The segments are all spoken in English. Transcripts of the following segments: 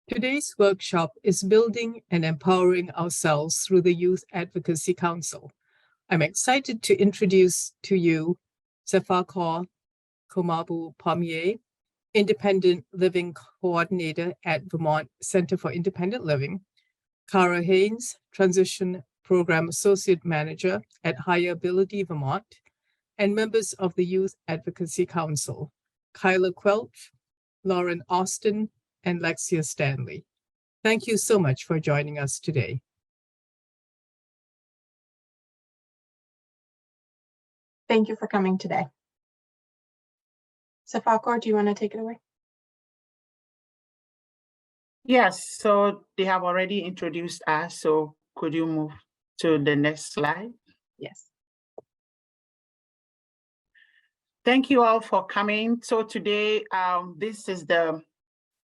Today's workshop is Building and Empowering Ourselves Through the Youth Advocacy Council. I'm excited to introduce to you Sefakor Komabu-Pomeyie, Independent Living Coordinator at Vermont Center for Independent Living, Haynes, Transition Program Associate Manager at HireAbility Vermont, and members of the Youth Advocacy Council, Quelch, Lauren Austin, and Lexia Stanley. Thank you so much for joining us today. Thank you for coming today. Sefakor, do you want to take it away? Yes, so they have already introduced us, so could you move to the next slide? Yes. Thank you all for coming. So today, this is the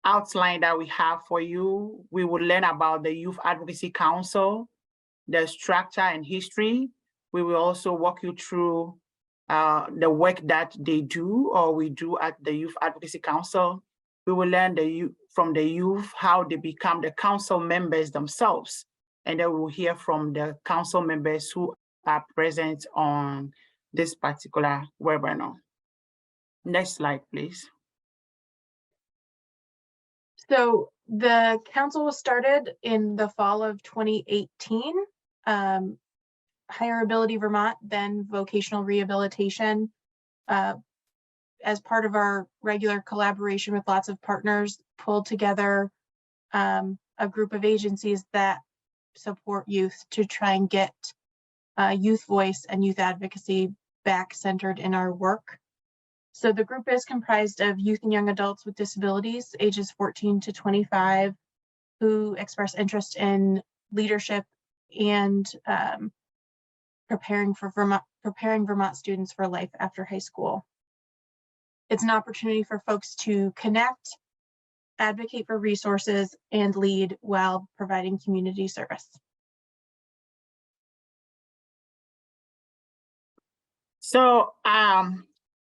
outline that we have for you. We will learn about the Youth Advocacy Council, the structure and history. We will also walk you through the work that they do or we do at the Youth Advocacy Council. We will learn from the youth how they become the council members themselves. And then we will hear from the council members who are present on this particular webinar. Next slide, please. So the council was started in the fall of 2018. HireAbility Vermont, then vocational rehabilitation, as part of our regular collaboration with lots of partners, pulled together a group of agencies that support youth to try and get youth voice and youth advocacy back centered in our work. So the group is comprised of youth and young adults with disabilities, ages 14 to 25, who express interest in leadership and preparing Vermont students for life after high school. It's an opportunity for folks to connect, advocate for resources, and lead while providing community service. So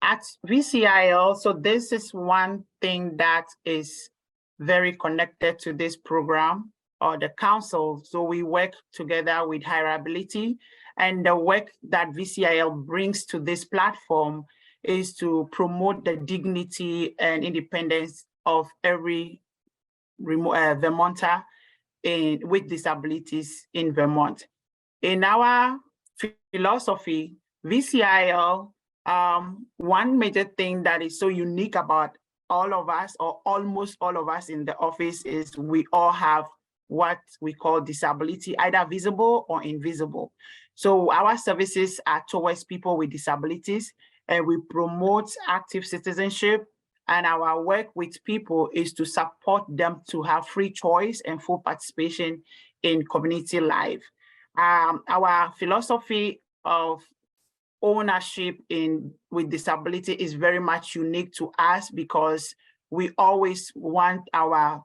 at VCIL, so this is one thing that is very connected to this program or the council. So we work together with HireAbility, and the work that VCIL brings to this platform is to promote the dignity and independence of every Vermonter with disabilities in Vermont. In our philosophy, VCIL, one major thing that is so unique about all of us, or almost all of us in the office, is we all have what we call disability, either visible or invisible. So our services are towards people with disabilities, and we promote active citizenship, and our work with people is to support them to have free choice and full participation in community life. Our philosophy of ownership with disability is very much unique to us, because we always want our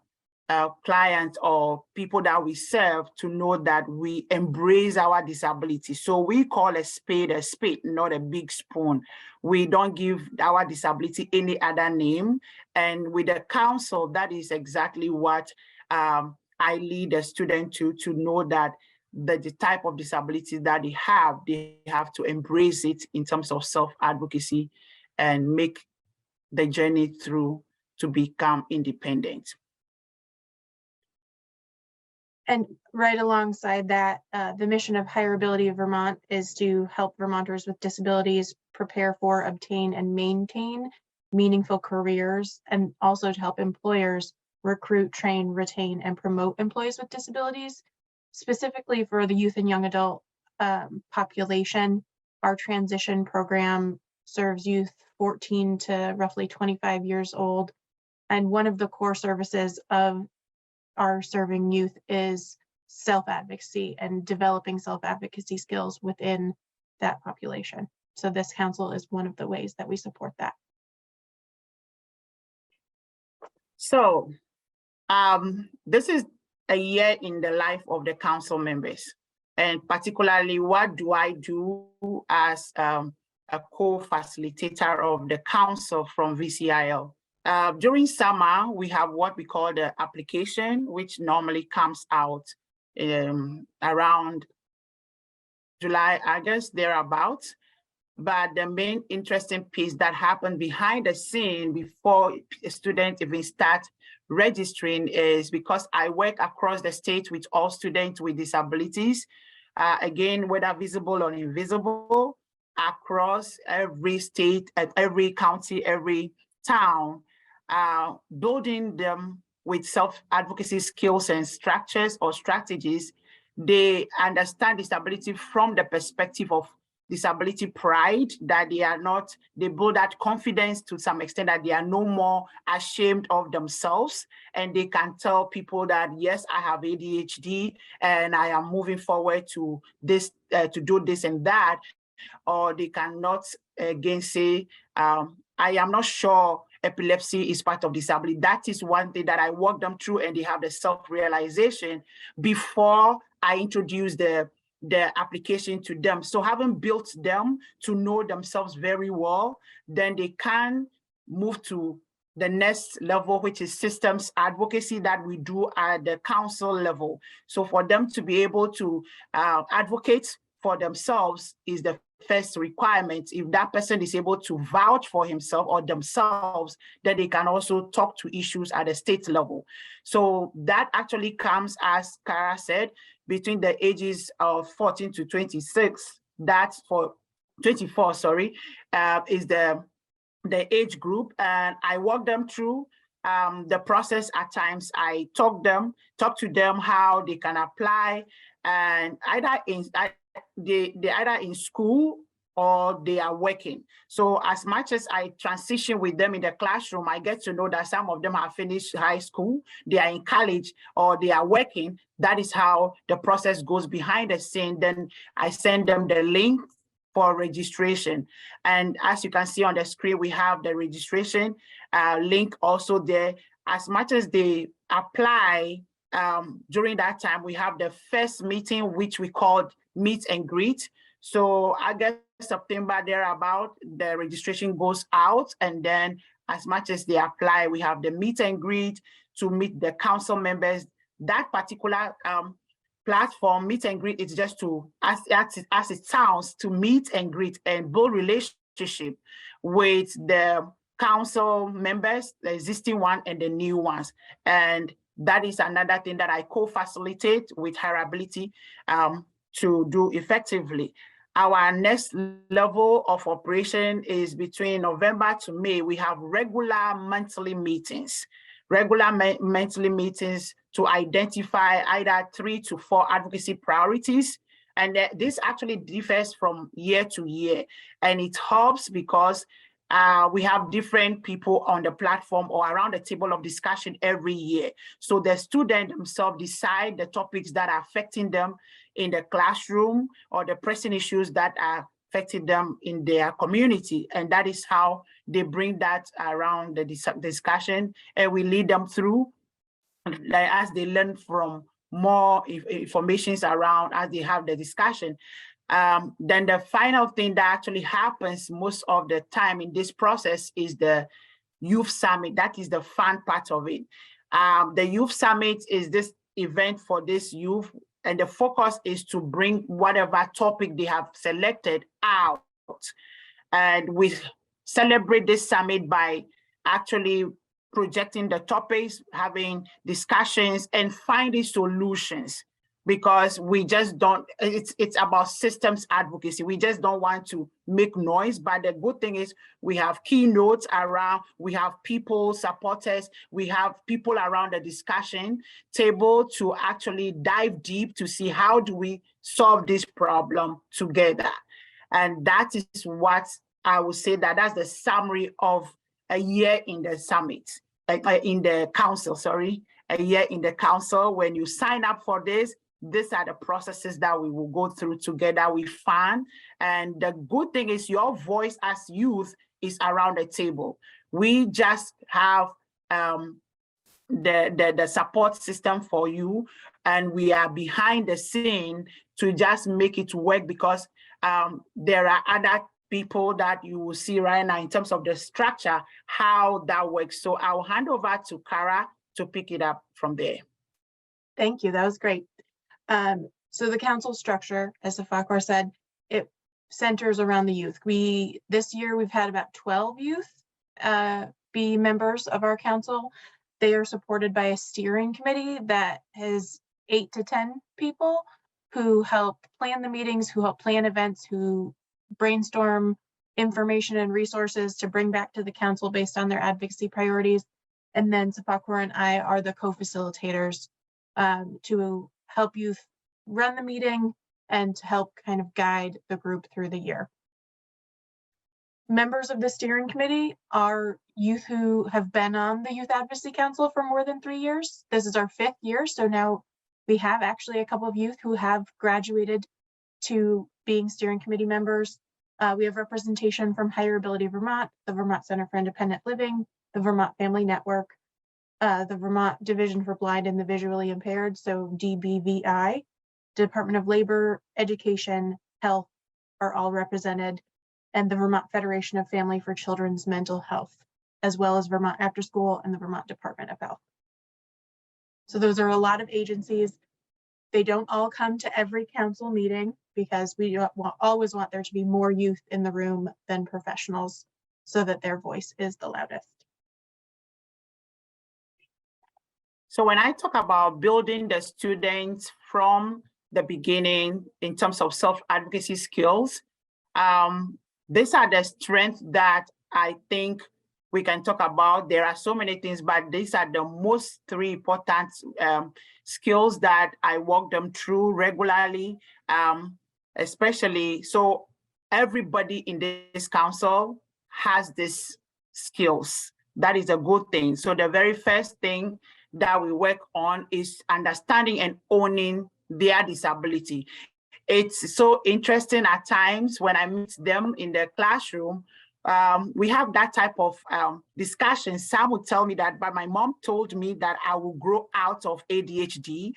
clients or people that we serve to know that we embrace our disability. So we call a spade, not a big spoon. We don't give our disability any other name. And with the council, that is exactly what I lead a student to know that the type of disability that they have to embrace it in terms of self-advocacy and make the journey through to become independent. And right alongside that, the mission of HireAbility of Vermont is to help Vermonters with disabilities prepare for, obtain, and maintain meaningful careers, and also to help employers recruit, train, retain, and promote employees with disabilities. Specifically for the youth and young adult population, our transition program serves youth 14 to roughly 25 years old. And one of the core services of our serving youth is self-advocacy and developing self-advocacy skills within that population. So this council is one of the ways that we support that. So this is a year in the life of the council members, and particularly what do I do as a co-facilitator of the council from VCIL. During summer, we have what we call the application, which normally comes out around July, August, thereabouts. But the main interesting piece that happened behind the scene before a student even start registering is because I work across the state with all students with disabilities, again, whether visible or invisible, across every state, at every county, every town, building them with self-advocacy skills and structures or strategies. They understand disability from the perspective of disability pride, that they build that confidence to some extent that they are no more ashamed of themselves, and they can tell people that, yes, I have ADHD and I am moving forward to this, to do this and that. Or they cannot again say, I am not sure epilepsy is part of disability. That is one thing that I walk them through, and they have the self-realization before I introduce the application to them. So having built them to know themselves very well, then they can move to the next level, which is systems advocacy that we do at the council level. So for them to be able to advocate for themselves is the first requirement. If that person is able to vouch for himself or themselves, then they can also talk to issues at the state level. So that actually comes, as Kara said, between the ages of 14 to 26. That's for 24, sorry, is the age group. And I walk them through the process. At times I talk to them how they can apply, and either in school or they are working. So as much as I transition with them in the classroom, I get to know that some of them have finished high school, they are in college, or they are working. That is how the process goes behind the scene. Then I send them the link for registration. And as you can see on the screen, we have the registration link also there. As much as they apply, during that time, we have the first meeting, which we called meet and greet. So I guess September thereabout, the registration goes out, and then as much as they apply, we have the meet and greet to meet the council members. That particular platform, meet and greet, is just to, as it sounds, to meet and greet and build relationship with the council members, the existing one and the new ones. And that is another thing that I co-facilitate with HireAbility to do effectively. Our next level of operation is between November to May. We have regular monthly meetings to identify either 3 to 4 advocacy priorities. And this actually differs from year to year. And it helps because we have different people on the platform or around the table of discussion every year. So the students themselves decide the topics that are affecting them in the classroom or the pressing issues that are affecting them in their community. And that is how they bring that around the discussion, and we lead them through as they learn from more information around as they have the discussion. Then the final thing that actually happens most of the time in this process is the Youth Summit. That is the fun part of it. The Youth Summit is this event for this youth, and the focus is to bring whatever topic they have selected out. And we celebrate this summit by actually projecting the topics, having discussions, and finding solutions. Because we just don't, it's about systems advocacy. We just don't want to make noise, but the good thing is we have keynotes around, we have people, supporters, we have people around the discussion table to actually dive deep to see how do we solve this problem together. And that is what I would say that's the summary of a year in the summit, in the council, sorry, a year in the council. When you sign up for this, these are the processes that we will go through together with fun. And the good thing is your voice as youth is around the table. We just have the support system for you, and we are behind the scene to just make it work, because there are other people that you will see right now in terms of the structure, how that works. So I'll hand over to Kara to pick it up from there. Thank you. That was great. So the council structure, as Sefakor said, it centers around the youth. This year we've had about 12 youth be members of our council. They are supported by a steering committee that has 8 to 10 people who help plan the meetings, who help plan events, who brainstorm information and resources to bring back to the council based on their advocacy priorities. And then Sefakor and I are the co-facilitators to help youth run the meeting and to help kind of guide the group through the year. Members of the steering committee are youth who have been on the Youth Advocacy Council for more than 3 years. This is our 5th year, so now we have actually a couple of youth who have graduated to being steering committee members. We have representation from HireAbility Vermont, the Vermont Center for Independent Living, the Vermont Family Network, the Vermont Division for Blind and the Visually Impaired, so DBVI, Department of Labor, Education, Health are all represented, and the Vermont Federation of Family for Children's Mental Health, as well as Vermont After School and the Vermont Department of Health. So those are a lot of agencies. They don't all come to every council meeting because we always want there to be more youth in the room than professionals so that their voice is the loudest. So when I talk about building the students from the beginning in terms of self-advocacy skills, these are the strengths that I think we can talk about. There are so many things, but these are the most 3 important skills that I walk them through regularly, especially. So everybody in this council has these skills. That is a good thing. So the very first thing that we work on is understanding and owning their disability. It's so interesting at times when I meet them in the classroom, we have that type of discussion. Some would tell me that, but my mom told me that I will grow out of ADHD.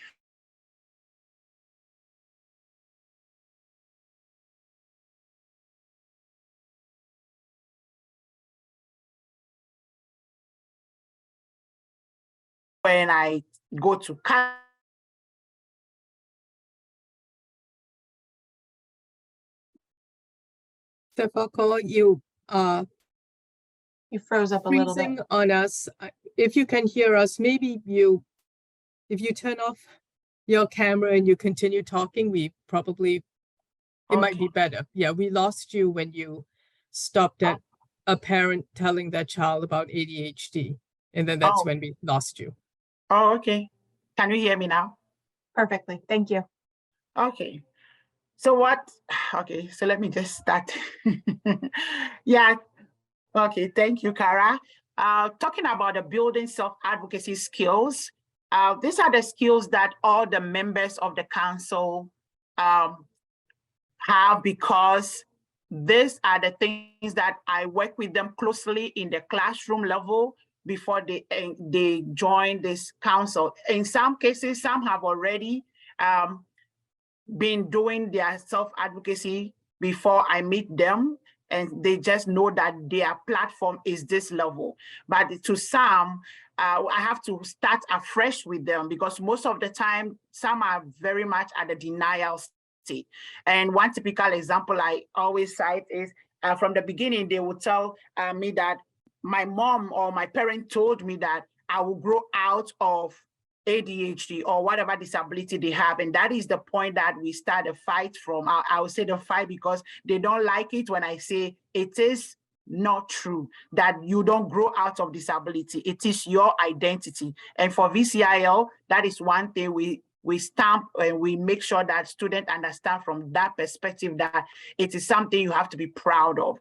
When I go to Sefakor, you froze up a little bit. freezing on us. If you can hear us, maybe if you turn off your camera and you continue talking, it might be better. Yeah, we lost you when you stopped at a parent telling their child about ADHD. And then that's when we lost you. Oh, okay. Can you hear me now? Perfectly. Thank you. Okay. So so let me just start. Yeah. Okay. Thank you, Kara. Talking about the building self-advocacy skills, these are the skills that all the members of the council have, because these are the things that I work with them closely in the classroom level before they join this council. In some cases, some have already been doing their self-advocacy before I meet them, and they just know that their platform is this level. But to some, I have to start afresh with them because most of the time, some are very much at the denial state. And one typical example I always cite is from the beginning, they would tell me that my mom or my parent told me that I will grow out of ADHD or whatever disability they have. And that is the point that we start a fight from. I would say the fight because they don't like it when I say it is not true that you don't grow out of disability. It is your identity. And for VCIL, that is one thing we stamp and we make sure that students understand from that perspective that it is something you have to be proud of.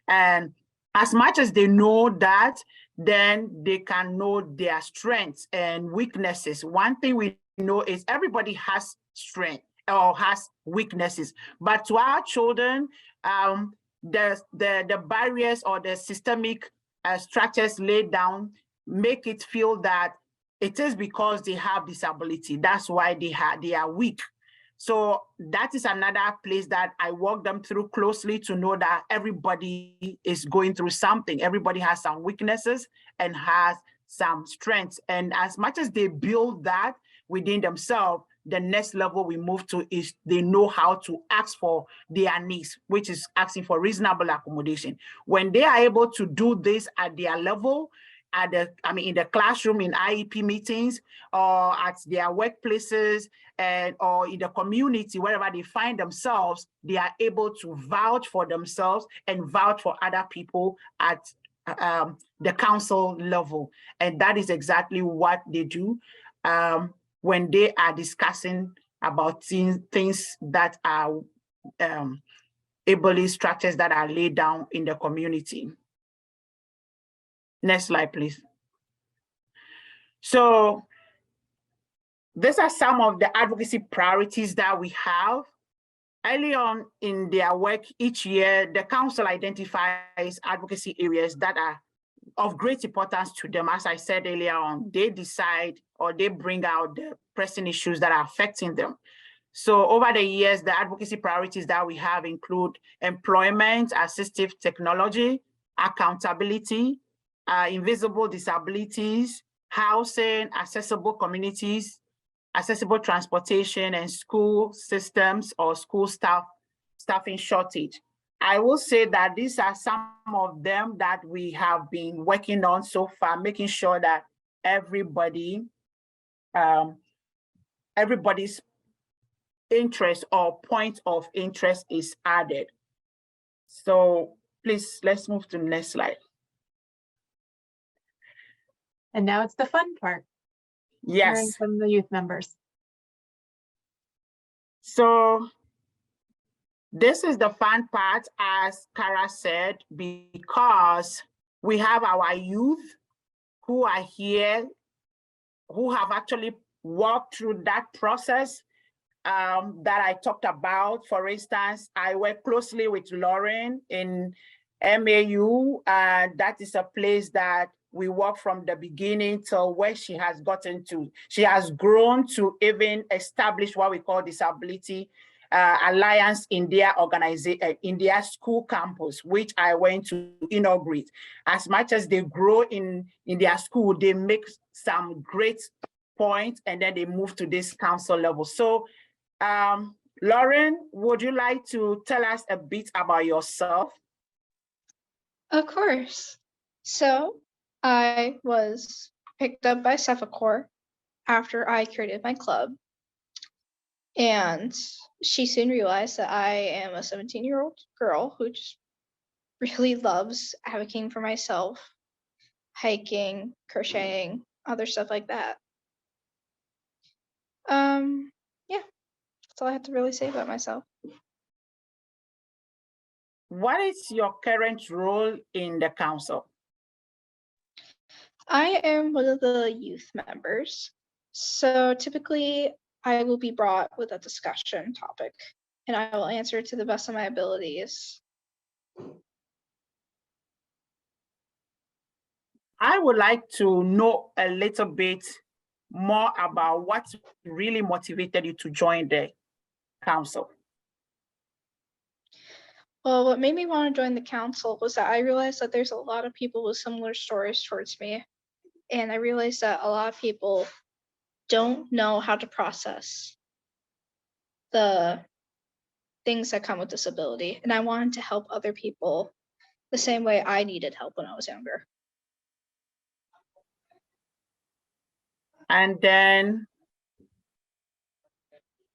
And as much as they know that, then they can know their strengths and weaknesses. One thing we know is everybody has strength or has weaknesses, but to our children, the barriers or the systemic structures laid down make it feel that it is because they have disability. That's why they are weak. So that is another place that I walk them through closely to know that everybody is going through something. Everybody has some weaknesses and has some strengths. And as much as they build that within themselves, the next level we move to is they know how to ask for their needs, which is asking for reasonable accommodation. When they are able to do this at their level, in the classroom, in IEP meetings, or at their workplaces, or in the community, wherever they find themselves, they are able to vouch for themselves and vouch for other people at the council level. And that is exactly what they do when they are discussing about things that are ability structures that are laid down in the community. Next slide, please. So these are some of the advocacy priorities that we have. Early on in their work each year, the council identifies advocacy areas that are of great importance to them. As I said earlier on, they decide or they bring out the pressing issues that are affecting them. So over the years, the advocacy priorities that we have include employment, assistive technology, accountability, invisible disabilities, housing, accessible communities, accessible transportation, and school systems or school staffing shortage. I will say that these are some of them that we have been working on so far, making sure that everybody's interest or point of interest is added. So please, let's move to the next slide. And now it's the fun part. Yes. Hearing from the youth members. So this is the fun part, as Kara said, because we have our youth who are here, who have actually walked through that process that I talked about. For instance, I work closely with Lauren in MAU. That is a place that we work from the beginning till where she has gotten to. She has grown to even establish what we call Disability Alliance in their organization, in their school campus, which I went to inaugurate. As much as they grow in their school, they make some great points and then they move to this council level. So Lauren, would you like to tell us a bit about yourself? Of course. So I was picked up by Sefakor after I created my club. And she soon realized that I am a 17-year-old girl who just really loves advocating for myself, hiking, crocheting, other stuff like that. Yeah, that's all I have to really say about myself. What is your current role in the council? I am one of the youth members. So typically I will be brought with a discussion topic and I will answer to the best of my abilities. I would like to know a little bit more about what really motivated you to join the council. Well, what made me want to join the council was that I realized that there's a lot of people with similar stories towards me. And I realized that a lot of people don't know how to process the things that come with disability. And I wanted to help other people the same way I needed help when I was younger. And then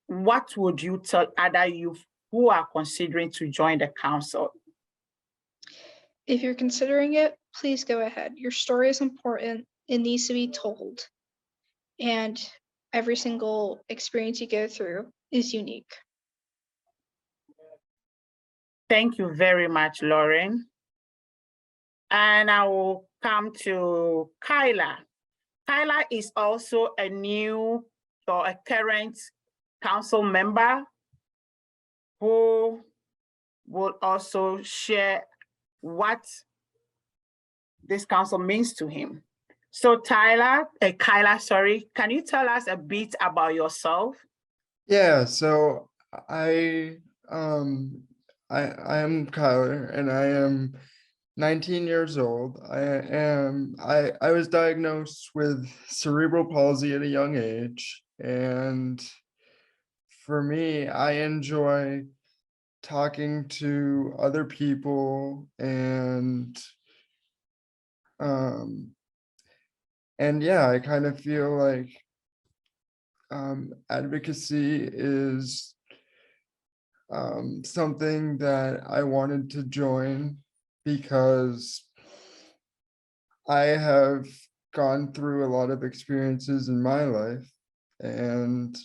what would you tell other youth who are considering to join the council? If you're considering it, please go ahead. Your story is important. It needs to be told. And every single experience you go through is unique. Thank you very much, Lauren. And I will come to Kyla. Kyla is also a new or a current council member who will also share what this council means to him. So Kyla, sorry, can you tell us a bit about yourself? Yeah, so I um I am Kyler and I am 19 years old. I was diagnosed with cerebral palsy at a young age, and for me, I enjoy talking to other people um and yeah, I kind of feel like advocacy is something that I wanted to join because I have gone through a lot of experiences in my life and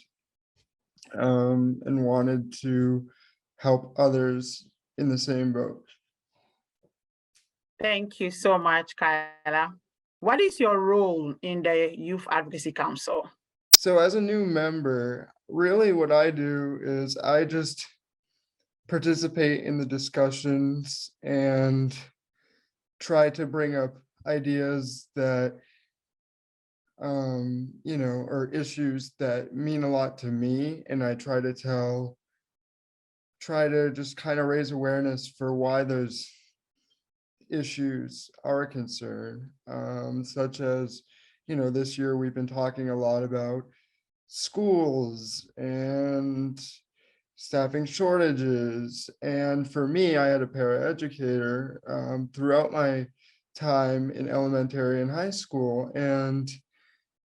wanted to help others in the same boat. Thank you so much, Kyla. What is your role in the Youth Advocacy Council? So as a new member, really what I do is I just participate in the discussions and try to bring up ideas that or issues that mean a lot to me, and I try to just kind of raise awareness for why those issues are a concern, such as, this year we've been talking a lot about schools and staffing shortages. And for me, I had a paraeducator throughout my time in elementary and high school, and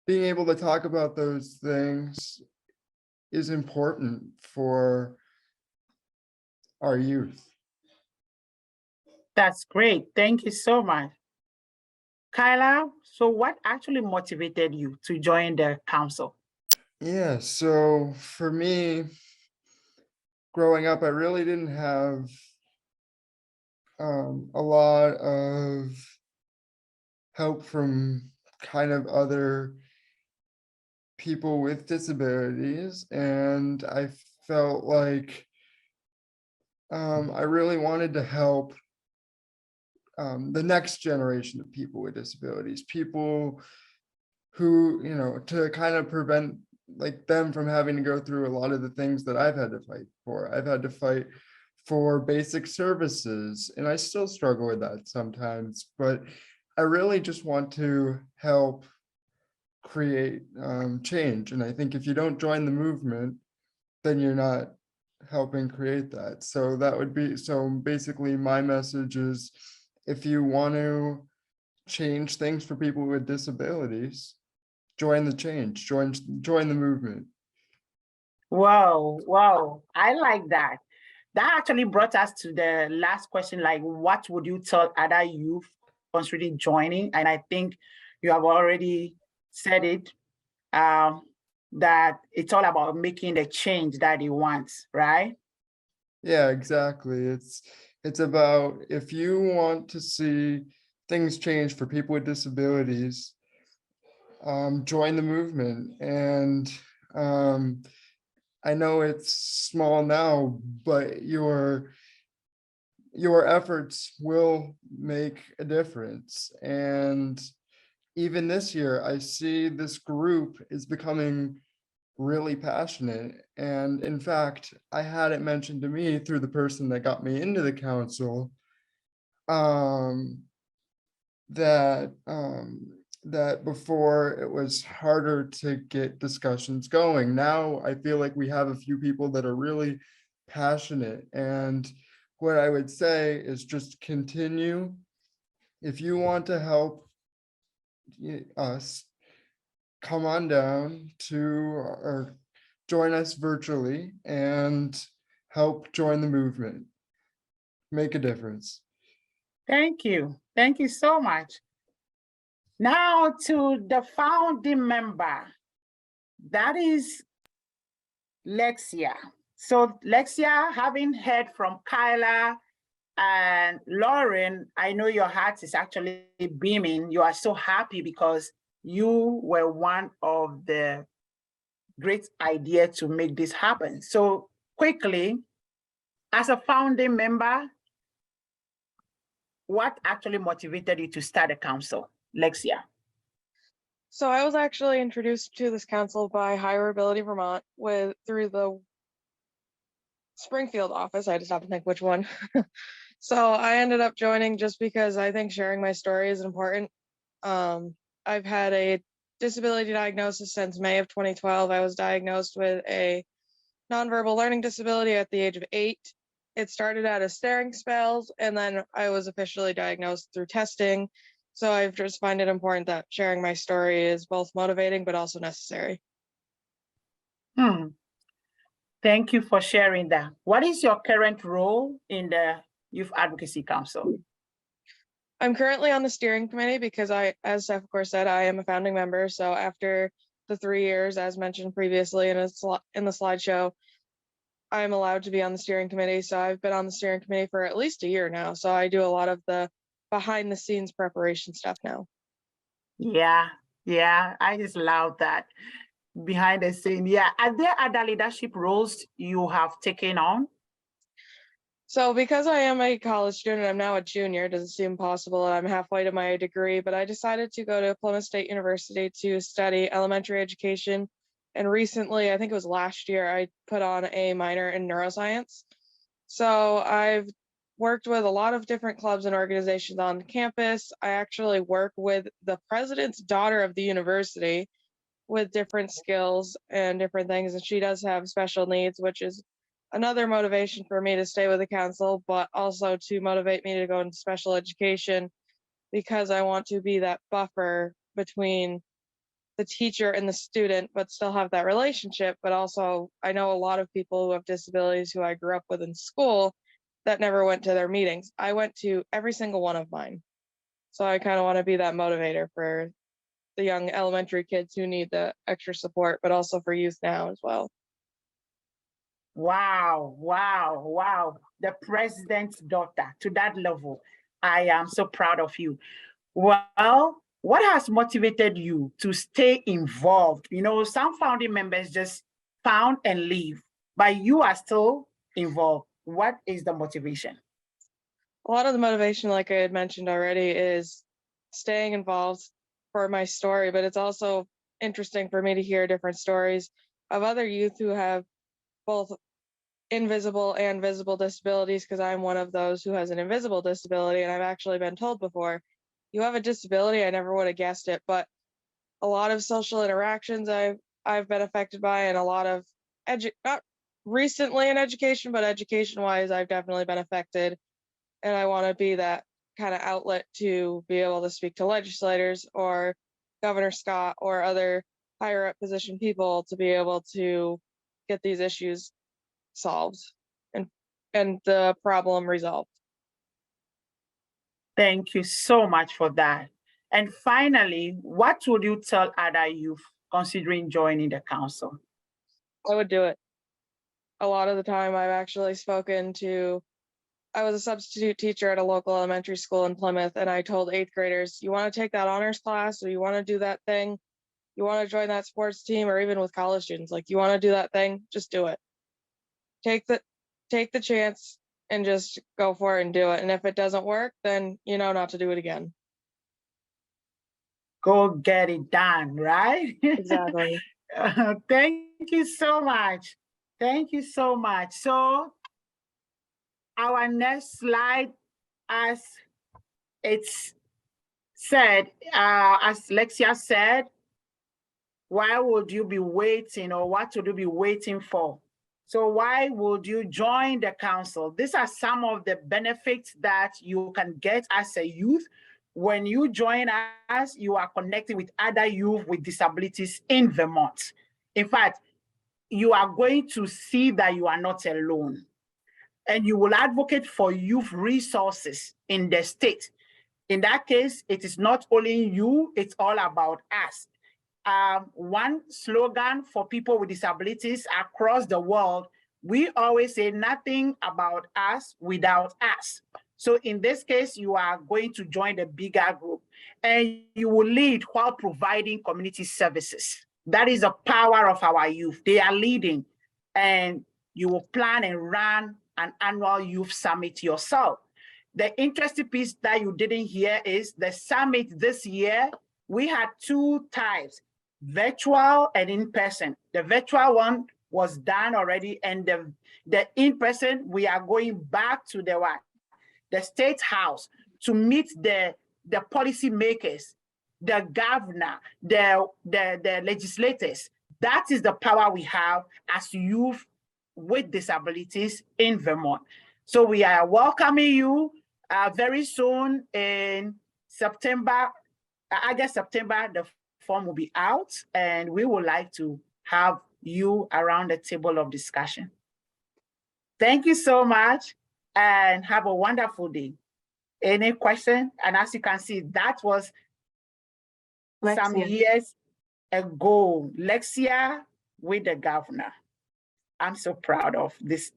being able to talk about those things is important for our youth. That's great. Thank you so much. Kyla, so what actually motivated you to join the council? Yeah, so for me, growing up, I really didn't have a lot of help from kind of other people with disabilities, and I felt like I really wanted to help the next generation of people with disabilities, people who, to kind of prevent like them from having to go through a lot of the things that I've had to fight for. I've had to fight for basic services, and I still struggle with that sometimes, but I really just want to help create change. And I think if you don't join the movement, then you're not helping create that. So that would be, so basically my message is, if you want to change things for people with disabilities, join the change, join the movement. Wow, I like that. That actually brought us to the last question, like what would you tell other youth considering joining? And I think you have already said it, that it's all about making the change that he wants, right? Yeah, exactly. It's about, if you want to see things change for people with disabilities, join the movement. And I know it's small now, but your efforts will make a difference. And even this year, I see this group is becoming really passionate. And in fact, I had it mentioned to me through the person that got me into the council, that before it was harder to get discussions going. Now I feel like we have a few people that are really passionate, and what I would say is just continue. If you want to help us, come on down to, or join us virtually and help join the movement. Make a difference. Thank you. Thank you so much. Now to the founding member, that is Lexia. So Lexia, having heard from Kyla and Lauren, I know your heart is actually beaming. You are so happy because you were one of the great idea to make this happen. So quickly, as a founding member, what actually motivated you to start a council, Lexia? So I was actually introduced to this council by HireAbility Vermont through the Springfield office. I just have to think which one. So I ended up joining just because I think sharing my story is important. I've had a disability diagnosis since May of 2012. I was diagnosed with a nonverbal learning disability at the age of 8. It started out as staring spells, and then I was officially diagnosed through testing. So I've just find it important that sharing my story is both motivating but also necessary. Thank you for sharing that. What is your current role in the Youth Advocacy Council? I'm currently on the steering committee because as Sefakor said, I am a founding member. So after the 3 years, as mentioned previously in the slideshow, I'm allowed to be on the steering committee. So I've been on the steering committee for at least a year now. So I do a lot of the behind the scenes preparation stuff now. Yeah, I just love that. Behind the scene. Yeah. Are there other leadership roles you have taken on? So because I am a college student, I'm now a junior. It doesn't seem possible. I'm halfway to my degree, but I decided to go to Plymouth State University to study elementary education. And recently, I think it was last year, I put on a minor in neuroscience. So I've worked with a lot of different clubs and organizations on campus. I actually work with the president's daughter of the university with different skills and different things. And she does have special needs, which is another motivation for me to stay with the council, but also to motivate me to go into special education because I want to be that buffer between the teacher and the student, but still have that relationship. But also, I know a lot of people who have disabilities who I grew up with in school that never went to their meetings. I went to every single one of mine. So I kind of want to be that motivator for the young elementary kids who need the extra support, but also for youth now as well. Wow. The president's daughter to that level. I am so proud of you. Well, what has motivated you to stay involved? You know, some founding members just found and leave, but you are still involved. What is the motivation? A lot of the motivation, like I had mentioned already, is staying involved for my story, but it's also interesting for me to hear different stories of other youth who have both invisible and visible disabilities, because I'm one of those who has an invisible disability. And I've actually been told before, you have a disability. I never would have guessed it, but a lot of social interactions I've been affected by, and a lot of not recently in education, but education wise, I've definitely been affected. And I want to be that kind of outlet to be able to speak to legislators or Governor Scott or other higher up position people to be able to get these issues solved and the problem resolved. Thank you so much for that. And finally, what would you tell other youth considering joining the council? I would do it. A lot of the time I've actually I was a substitute teacher at a local elementary school in Plymouth, and I told 8th graders, you want to take that honors class, or you want to do that thing, you want to join that sports team, or even with college students, like, you want to do that thing, just do it. Take the chance and just go for it and do it. And if it doesn't work, then you know not to do it again. Go get it done, right? Exactly. Thank you so much. Thank you so much. So our next slide, as it's said, as Lexia said, why would you be waiting, or what would you be waiting for? So why would you join the council? These are some of the benefits that you can get as a youth. When you join us, you are connecting with other youth with disabilities in Vermont. In fact, you are going to see that you are not alone. And you will advocate for youth resources in the state. In that case, it is not only you, it's all about us. One slogan for people with disabilities across the world, we always say nothing about us without us. So in this case, you are going to join the bigger group, and you will lead while providing community services. That is the power of our youth. They are leading, and you will plan and run an annual youth summit yourself. The interesting piece that you didn't hear is the summit this year we had two types, virtual and in-person. The virtual one was done already, and the in-person, we are going back to the State House to meet the policy makers, the governor, the legislators. That is the power we have as youth with disabilities in Vermont. So we are welcoming you very soon in September. August, September, the form will be out, and we would like to have you around the table of discussion. Thank you so much, and have a wonderful day. Any question? And as you can see, that was some Lexia. years ago, Lexia with the governor. I'm so proud of this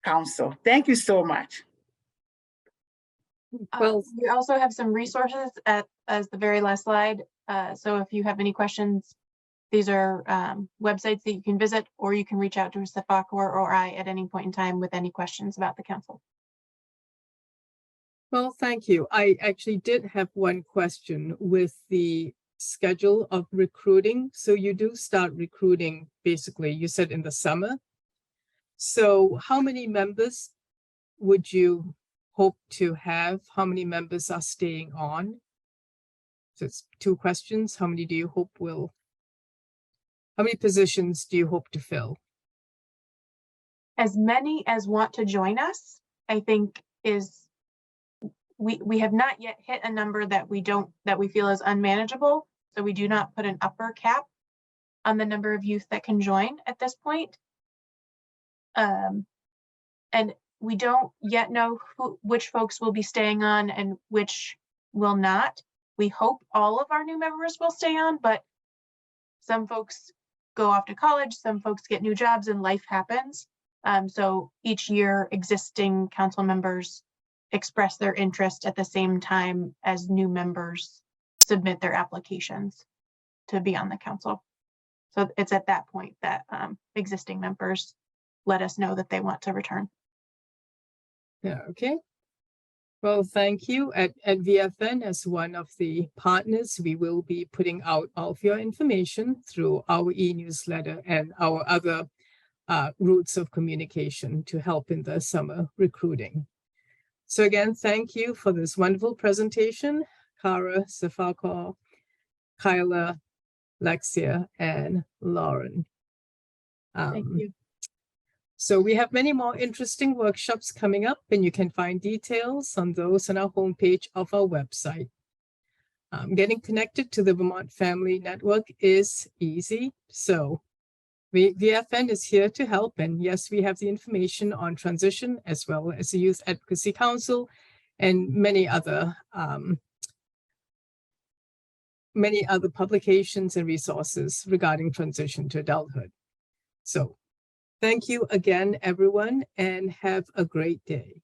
council. Thank you so much. Well, We also have some resources as the very last slide. So if you have any questions, these are websites that you can visit, or you can reach out to Sefakor or I at any point in time with any questions about the council. well, thank you. I actually did have one question with the schedule of recruiting. So you do start recruiting, basically, you said in the summer. So how many members would you hope to have? How many members are staying on? So it's two questions. How many do you hope will, how many positions do you hope to fill? As many as want to join us, I think is, we have not yet hit a number that we feel is unmanageable. So we do not put an upper cap on the number of youth that can join at this point. And we don't yet know which folks will be staying on and which will not. We hope all of our new members will stay on, but some folks go off to college, some folks get new jobs, and life happens. So each year, existing council members express their interest at the same time as new members submit their applications to be on the council. So it's at that point that existing members let us know that they want to return. Yeah, okay. Well, thank you. At VFN, as one of the partners, we will be putting out all of your information through our e-newsletter and our other routes of communication to help in the summer recruiting. So again, thank you for this wonderful presentation, Kara, Sefakor, Kyla, Lexia, and Lauren. Thank you. So we have many more interesting workshops coming up, and you can find details on those on our homepage of our website. Getting connected to the Vermont Family Network is easy. So VFN is here to help. And yes, we have the information on transition as well as the Youth Advocacy Council and many other publications and resources regarding transition to adulthood. So thank you again, everyone, and have a great day.